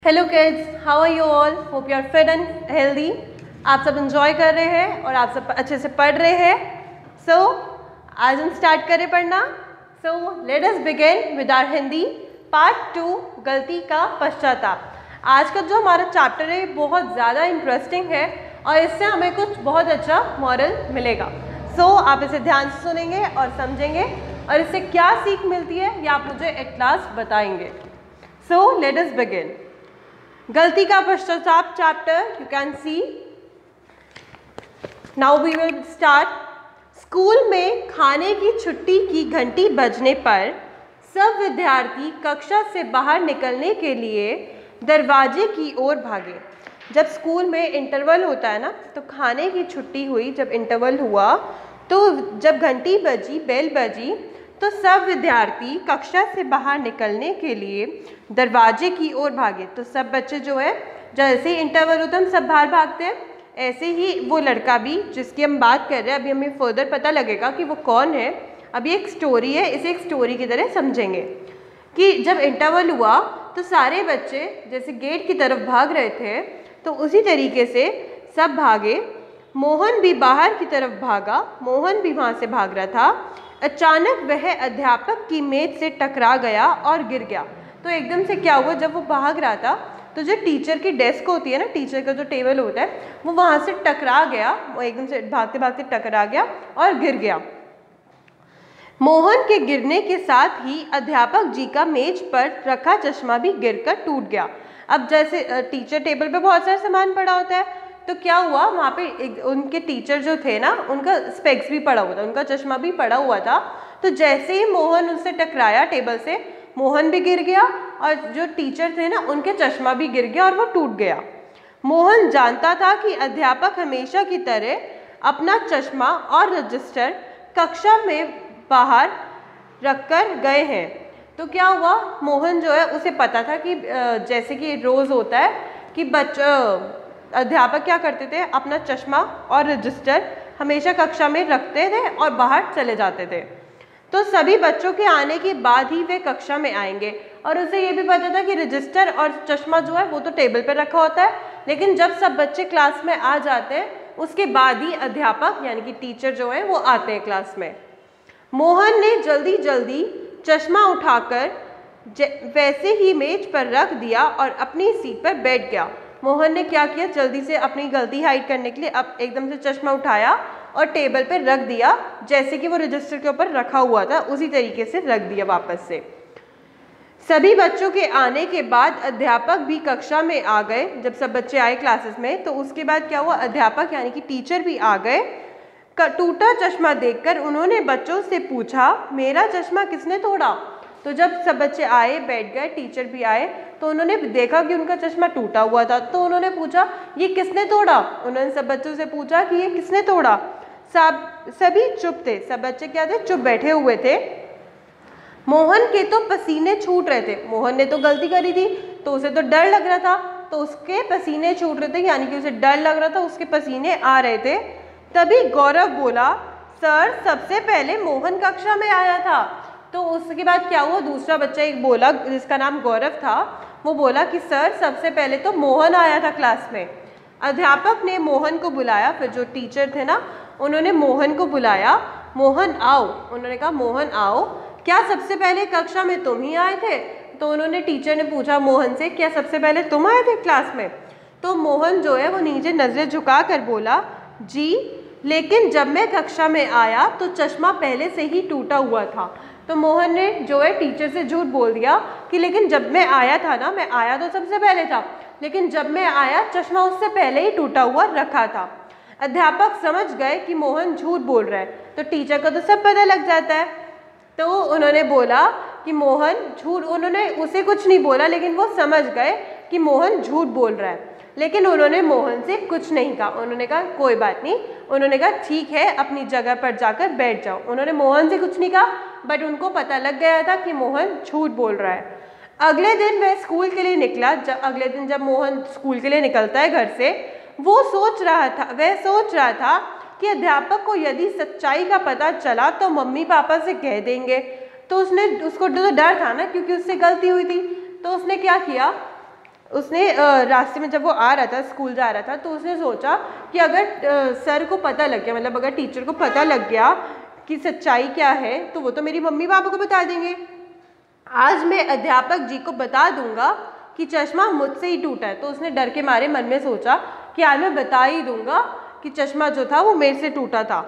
Hello kids, how are you all? Hope you are fit and healthy. आप सब enjoy कर रहे हैं और आप सब अच्छे से पढ़ रहे हैं। सो आज हम स्टार्ट करें पढ़ना। So let us begin with our Hindi part 2, गलती का पश्चाताप। आज का जो हमारा चैप्टर है बहुत ज़्यादा इंटरेस्टिंग है और इससे हमें कुछ बहुत अच्छा मॉरल मिलेगा। सो आप इसे ध्यान से सुनेंगे और समझेंगे और इससे क्या सीख मिलती है ये आप मुझे एट लास्ट बताएंगे। So let us begin. गलती का पश्चाताप chapter you can see. Now we will start. School में खाने की छुट्टी की घंटी बजने पर सब विद्यार्थी कक्षा से बाहर निकलने के लिए दरवाजे की ओर भागे। जब स्कूल में इंटरवल होता है ना, तो खाने की छुट्टी हुई, जब इंटरवल हुआ तो जब घंटी बजी, बेल बजी, तो सब विद्यार्थी कक्षा से बाहर निकलने के लिए दरवाजे की ओर भागे। तो सब बच्चे जो है, जैसे ही इंटरवल होता है हम सब बाहर भागते हैं, ऐसे ही वो लड़का भी जिसकी हम बात कर रहे हैं, अभी हमें फर्दर पता लगेगा कि वो कौन है। अभी एक स्टोरी है, इसे एक स्टोरी की तरह समझेंगे कि जब इंटरवल हुआ तो सारे बच्चे जैसे गेट की तरफ भाग रहे थे, तो उसी तरीके से सब भागे। मोहन भी बाहर की तरफ भागा, मोहन भी वहाँ से भाग रहा था। अचानक वह अध्यापक की मेज से टकरा गया और गिर गया। तो एकदम से क्या हुआ, जब वो भाग रहा था तो जो टीचर की डेस्क होती है ना, टीचर का जो टेबल होता है, वो वहाँ से टकरा गया, वो एकदम से भागते भागते टकरा गया और गिर गया। मोहन के गिरने के साथ ही अध्यापक जी का मेज पर रखा चश्मा भी गिरकर टूट गया। अब जैसे टीचर टेबल पे बहुत सारा सामान पड़ा होता है, तो क्या हुआ, वहाँ पे उनके टीचर जो थे ना, उनका स्पेक्स भी पड़ा हुआ था, उनका चश्मा भी पड़ा हुआ था। तो जैसे ही मोहन उससे टकराया टेबल से, मोहन भी गिर गया और जो टीचर थे ना, उनके चश्मा भी गिर गया और वो टूट गया। मोहन जानता था कि अध्यापक हमेशा की तरह अपना चश्मा और रजिस्टर कक्षा में बाहर रखकर गए हैं। तो क्या हुआ, मोहन जो है उसे पता था कि जैसे कि रोज़ होता है कि अध्यापक क्या करते थे, अपना चश्मा और रजिस्टर हमेशा कक्षा में रखते थे और बाहर चले जाते थे। तो सभी बच्चों के आने के बाद ही वे कक्षा में आएंगे, और उसे ये भी पता था कि रजिस्टर और चश्मा जो है वो तो टेबल पर रखा होता है, लेकिन जब सब बच्चे क्लास में आ जाते हैं उसके बाद ही अध्यापक यानी कि टीचर जो है वो आते हैं क्लास में। मोहन ने जल्दी जल्दी चश्मा उठाकर वैसे ही मेज पर रख दिया और अपनी सीट पर बैठ गया। मोहन ने क्या किया, जल्दी से अपनी गलती हाइड करने के लिए अब एकदम से चश्मा उठाया और टेबल पर रख दिया, जैसे कि वो रजिस्टर के ऊपर रखा हुआ था उसी तरीके से रख दिया वापस से। सभी बच्चों के आने के बाद अध्यापक भी कक्षा में आ गए। जब सब बच्चे आए क्लासेस में, तो उसके बाद क्या हुआ, अध्यापक यानी कि टीचर भी आ गए। टूटा चश्मा देखकर उन्होंने बच्चों से पूछा, मेरा चश्मा किसने तोड़ा? तो जब सब बच्चे आए, बैठ गए, टीचर भी आए, तो उन्होंने देखा कि उनका चश्मा टूटा हुआ था। तो उन्होंने पूछा, ये किसने तोड़ा? उन्होंने सब बच्चों से पूछा कि ये किसने तोड़ा। सभी चुप थे, सब बच्चे क्या थे, चुप बैठे हुए थे। मोहन के तो पसीने छूट रहे थे, मोहन ने तो गलती करी थी तो उसे तो डर लग रहा था, तो उसके पसीने छूट रहे थे, यानी कि उसे डर लग रहा था, उसके पसीने आ रहे थे। तभी गौरव बोला, सर सबसे पहले मोहन कक्षा में आया था। तो उसके बाद क्या हुआ, दूसरा बच्चा एक बोला जिसका नाम गौरव था, वो बोला कि सर सबसे पहले तो मोहन आया था क्लास में। अध्यापक ने मोहन को बुलाया, फिर जो टीचर थे ना उन्होंने मोहन को बुलाया, मोहन आओ। उन्होंने कहा, मोहन आओ, क्या सबसे पहले कक्षा में तुम ही आए थे? तो उन्होंने, टीचर ने पूछा मोहन से, क्या सबसे पहले तुम आए थे क्लास में? तो मोहन जो है वो नीचे नजरें झुका कर बोला, जी, लेकिन जब मैं कक्षा में आया तो चश्मा पहले से ही टूटा हुआ था। तो मोहन ने जो है टीचर से झूठ बोल दिया कि लेकिन जब मैं आया था ना, मैं आया तो सबसे पहले था, लेकिन जब मैं आया चश्मा उससे पहले ही टूटा हुआ रखा था। अध्यापक समझ गए कि मोहन झूठ बोल रहा है, तो टीचर को तो सब पता लग जाता है। तो उन्होंने बोला कि मोहन झूठ, उन्होंने उसे कुछ नहीं बोला, लेकिन वो समझ गए कि मोहन झूठ बोल रहा है, लेकिन उन्होंने मोहन से कुछ नहीं कहा। उन्होंने कहा कोई बात नहीं, उन्होंने कहा ठीक है, अपनी जगह पर जाकर बैठ जाओ। उन्होंने मोहन से कुछ नहीं कहा, बट उनको पता लग गया था कि मोहन झूठ बोल रहा है। अगले दिन वह स्कूल के लिए निकला। अगले दिन जब मोहन स्कूल के लिए निकलता है घर से, वह सोच रहा था कि अध्यापक को यदि सच्चाई का पता चला तो मम्मी पापा से कह देंगे। तो उसको तो डर था ना, क्योंकि उससे गलती हुई थी। तो उसने क्या किया, उसने रास्ते में जब वो आ रहा था, स्कूल जा रहा था, तो उसने सोचा कि अगर सर को पता लग गया, मतलब अगर टीचर को पता लग गया कि सच्चाई क्या है, तो वो तो मेरी मम्मी पापा को बता देंगे। आज मैं अध्यापक जी को बता दूंगा कि चश्मा मुझसे ही टूटा है। तो उसने डर के मारे मन में सोचा कि आज मैं बता ही दूंगा कि चश्मा जो था वो मेरे से टूटा था।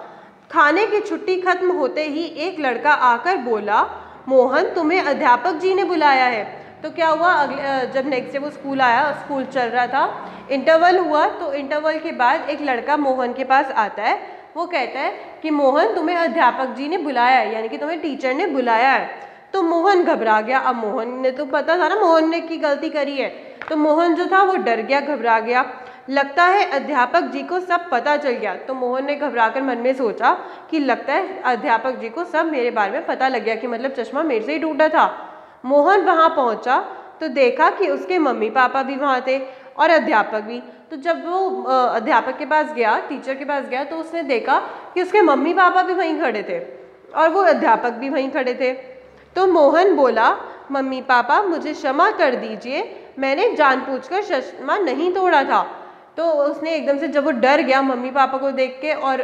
खाने की छुट्टी खत्म होते ही एक लड़का आकर बोला, मोहन तुम्हें अध्यापक जी ने बुलाया है। तो क्या हुआ, अगले जब नेक्स्ट डे वो स्कूल आया, स्कूल चल रहा था, इंटरवल हुआ, तो इंटरवल के बाद एक लड़का मोहन के पास आता है। वो कहता है कि मोहन तुम्हें अध्यापक जी ने बुलाया है, यानी कि तुम्हें टीचर ने बुलाया है। तो मोहन घबरा गया। अब मोहन ने तो पता था ना मोहन ने की गलती करी है, तो मोहन जो था वो डर गया, घबरा गया। लगता है अध्यापक जी को सब पता चल गया। तो मोहन ने घबराकर मन में सोचा कि लगता है अध्यापक जी को सब मेरे बारे में पता लग गया, कि मतलब चश्मा मेरे से ही टूटा था। मोहन वहाँ पहुँचा तो देखा कि उसके मम्मी पापा भी वहाँ थे और अध्यापक भी। तो जब वो अध्यापक के पास गया, टीचर के पास गया, तो उसने देखा कि उसके मम्मी पापा भी वहीं खड़े थे और वो अध्यापक भी वहीं खड़े थे। तो मोहन बोला, मम्मी पापा मुझे क्षमा कर दीजिए, मैंने जानबूझकर चश्मा नहीं तोड़ा था। तो उसने एकदम से, जब वो डर गया मम्मी पापा को देख के और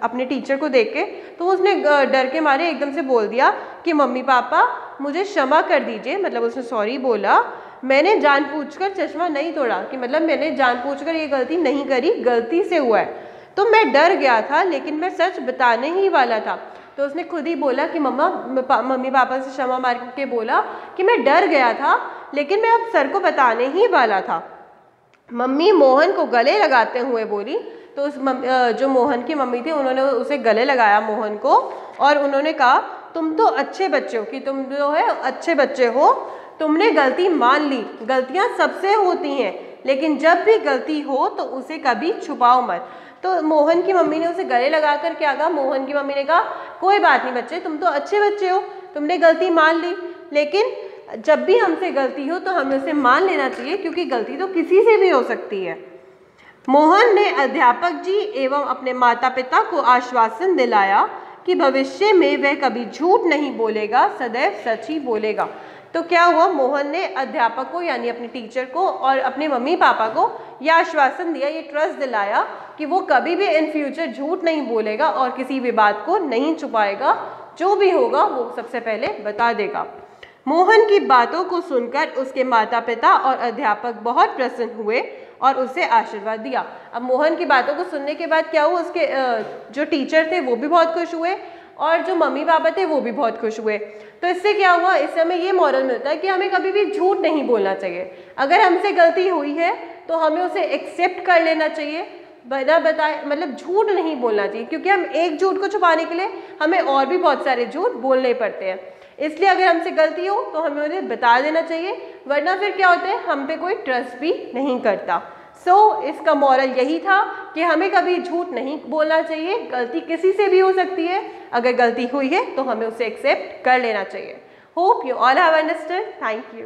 अपने टीचर को देख के, तो उसने डर के मारे एकदम से बोल दिया कि मम्मी पापा मुझे क्षमा कर दीजिए, मतलब उसने सॉरी बोला, मैंने जानबूझकर चश्मा नहीं तोड़ा, कि मतलब मैंने जानबूझकर ये गलती नहीं करी, गलती से हुआ है। तो मैं डर गया था, लेकिन मैं सच बताने ही वाला था। तो उसने खुद ही बोला कि मम्मी पापा से क्षमा मांग के बोला कि मैं डर गया था, लेकिन मैं अब सर को बताने ही वाला था। मम्मी मोहन को गले लगाते हुए बोली। तो जो मोहन की मम्मी थी, उन्होंने उसे गले लगाया मोहन को, और उन्होंने कहा, तुम तो अच्छे बच्चे हो, कि तुम जो है अच्छे बच्चे हो, तुमने गलती मान ली। गलतियां सबसे होती हैं, लेकिन जब भी गलती हो तो उसे कभी छुपाओ मत। तो मोहन की मम्मी ने उसे गले लगाकर क्या कहा, मोहन की मम्मी ने कहा, कोई बात नहीं बच्चे, तुम तो अच्छे बच्चे हो, तुमने गलती मान ली, लेकिन जब भी हमसे गलती हो तो हमें उसे मान लेना चाहिए, क्योंकि गलती तो किसी से भी हो सकती है। मोहन ने अध्यापक जी एवं अपने माता पिता को आश्वासन दिलाया कि भविष्य में वह कभी झूठ नहीं बोलेगा, सदैव सच ही बोलेगा। तो क्या हुआ, मोहन ने अध्यापक को, यानी अपने टीचर को और अपने मम्मी पापा को यह आश्वासन दिया, ये ट्रस्ट दिलाया कि वो कभी भी इन फ्यूचर झूठ नहीं बोलेगा और किसी भी बात को नहीं छुपाएगा, जो भी होगा वो सबसे पहले बता देगा। मोहन की बातों को सुनकर उसके माता पिता और अध्यापक बहुत प्रसन्न हुए और उसे आशीर्वाद दिया। अब मोहन की बातों को सुनने के बाद क्या हुआ, उसके जो टीचर थे वो भी बहुत खुश हुए और जो मम्मी पापा थे वो भी बहुत खुश हुए। तो इससे क्या हुआ, इससे हमें ये मॉरल मिलता है कि हमें कभी भी झूठ नहीं बोलना चाहिए। अगर हमसे गलती हुई है तो हमें उसे एक्सेप्ट कर लेना चाहिए, बिना बताए, मतलब झूठ नहीं बोलना चाहिए, क्योंकि हम एक झूठ को छुपाने के लिए हमें और भी बहुत सारे झूठ बोलने पड़ते हैं। इसलिए अगर हमसे गलती हो तो हमें उन्हें बता देना चाहिए, वरना फिर क्या होता है, हम पे कोई ट्रस्ट भी नहीं करता। इसका मॉरल यही था कि हमें कभी झूठ नहीं बोलना चाहिए। गलती किसी से भी हो सकती है, अगर गलती हुई है तो हमें उसे एक्सेप्ट कर लेना चाहिए। Hope you all have understood. Thank you.